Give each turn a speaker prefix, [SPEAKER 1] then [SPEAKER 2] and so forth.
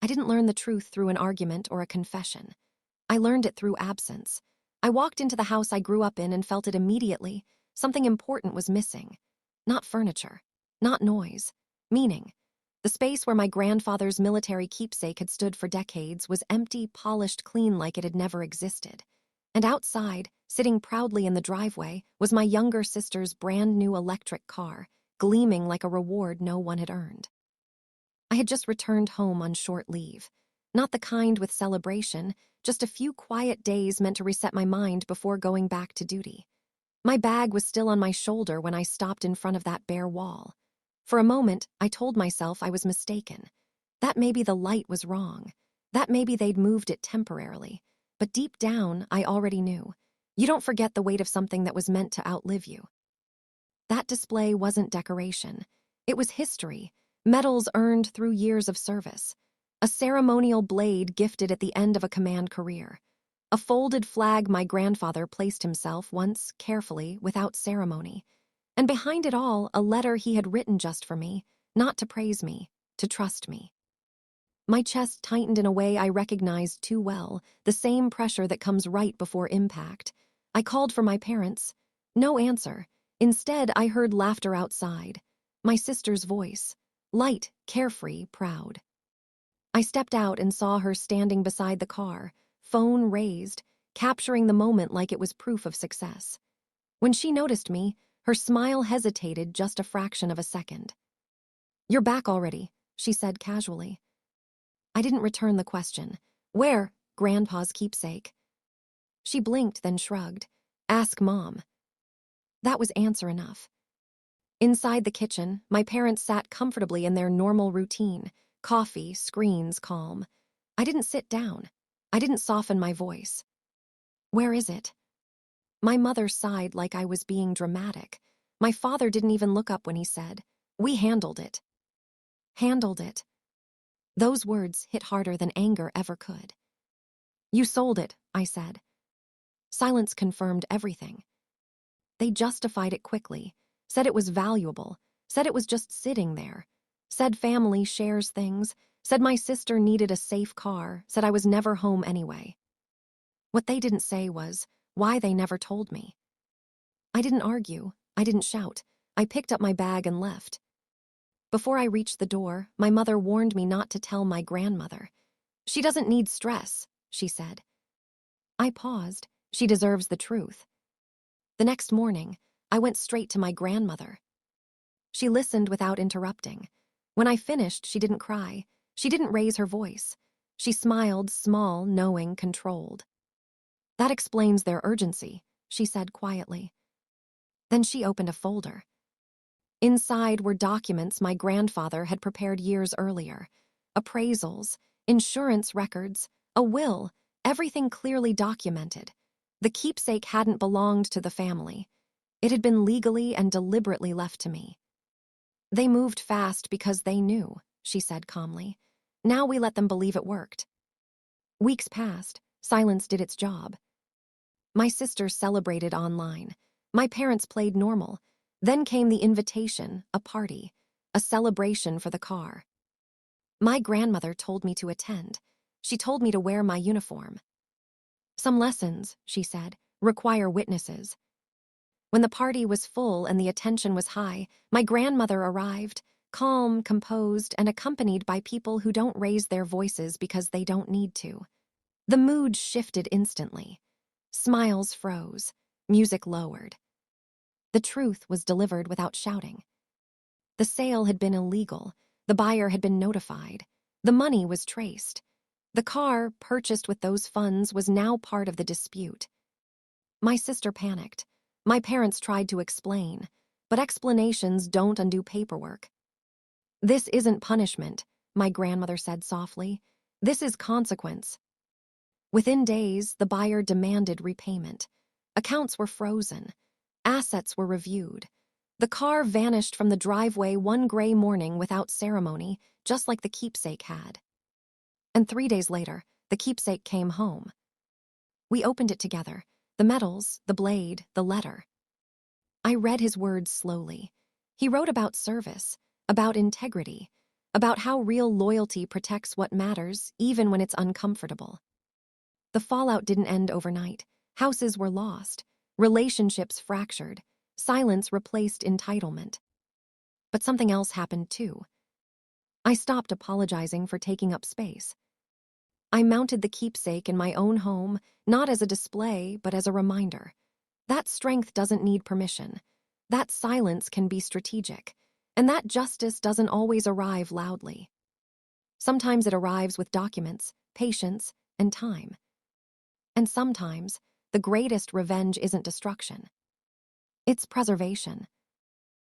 [SPEAKER 1] didn't learn the truth through an argument or a confession. I learned it through absence. I walked into the house I grew up in and felt it immediately. Something important was missing. Not furniture, not noise, meaning. The space where my grandfather's military keepsake had stood for decades was empty, polished clean like it had never existed. And outside, sitting proudly in the driveway, was my younger sister's brand new electric car, gleaming like a reward no one had earned. I had just returned home on short leave. Not the kind with celebration, just a few quiet days meant to reset my mind before going back to duty. My bag was still on my shoulder when I stopped in front of that bare wall. For a moment, I told myself I was mistaken. That maybe the light was wrong. That maybe they'd moved it temporarily. But deep down, I already knew. You don't forget the weight of something that was meant to outlive you. That display wasn't decoration. It was history, medals earned through years of service. A ceremonial blade gifted at the end of a command career. A folded flag my grandfather placed himself once, carefully, without ceremony. And behind it all, a letter he had written just for me, not to praise me, to trust me. My chest tightened in a way I recognized too well, the same pressure that comes right before impact. I called for my parents. No answer. Instead, I heard laughter outside. My sister's voice. Light, carefree, proud. I stepped out and saw her standing beside the car, phone raised, capturing the moment like it was proof of success. When she noticed me, her smile hesitated just a fraction of a second. "You're back already," she said casually. I didn't return the question. "Where?" "Grandpa's keepsake." She blinked, then shrugged. "Ask Mom." That was answer enough. Inside the kitchen, my parents sat comfortably in their normal routine. Coffee, screens, calm. I didn't sit down. I didn't soften my voice. "Where is it?" My mother sighed like I was being dramatic. My father didn't even look up when he said, "We handled it." Handled it. Those words hit harder than anger ever could. "You sold it," I said. Silence confirmed everything. They justified it quickly, said it was valuable, said it was just sitting there, said family shares things, said my sister needed a safe car, said I was never home anyway. What they didn't say was why they never told me. I didn't argue. I didn't shout. I picked up my bag and left. Before I reached the door, my mother warned me not to tell my grandmother. "She doesn't need stress," she said. I paused. She deserves the truth. The next morning, I went straight to my grandmother. She listened without interrupting. When I finished, she didn't cry. She didn't raise her voice. She smiled, small, knowing, controlled. "That explains their urgency," she said quietly. Then she opened a folder. Inside were documents my grandfather had prepared years earlier. Appraisals, insurance records, a will, everything clearly documented. The keepsake hadn't belonged to the family. It had been legally and deliberately left to me. "They moved fast because they knew," she said calmly. "Now we let them believe it worked." Weeks passed. Silence did its job. My sister celebrated online. My parents played normal. Then came the invitation, a party, a celebration for the car. My grandmother told me to attend. She told me to wear my uniform. "Some lessons," she said, "require witnesses." When the party was full and the attention was high, my grandmother arrived, calm, composed, and accompanied by people who don't raise their voices because they don't need to. The mood shifted instantly. Smiles froze. Music lowered. The truth was delivered without shouting. The sale had been illegal. The buyer had been notified. The money was traced. The car, purchased with those funds, was now part of the dispute. My sister panicked. My parents tried to explain, but explanations don't undo paperwork. "This isn't punishment," my grandmother said softly. "This is consequence." Within days, the buyer demanded repayment. Accounts were frozen. Assets were reviewed. The car vanished from the driveway one gray morning without ceremony, just like the keepsake had. And 3 days later, the keepsake came home. We opened it together, the medals, the blade, the letter. I read his words slowly. He wrote about service, about integrity, about how real loyalty protects what matters, even when it's uncomfortable. The fallout didn't end overnight. Houses were lost, relationships fractured, silence replaced entitlement. But something else happened too. I stopped apologizing for taking up space. I mounted the keepsake in my own home, not as a display, but as a reminder. That strength doesn't need permission. That silence can be strategic. And that justice doesn't always arrive loudly. Sometimes it arrives with documents, patience, and time. And sometimes, the greatest revenge isn't destruction. It's preservation.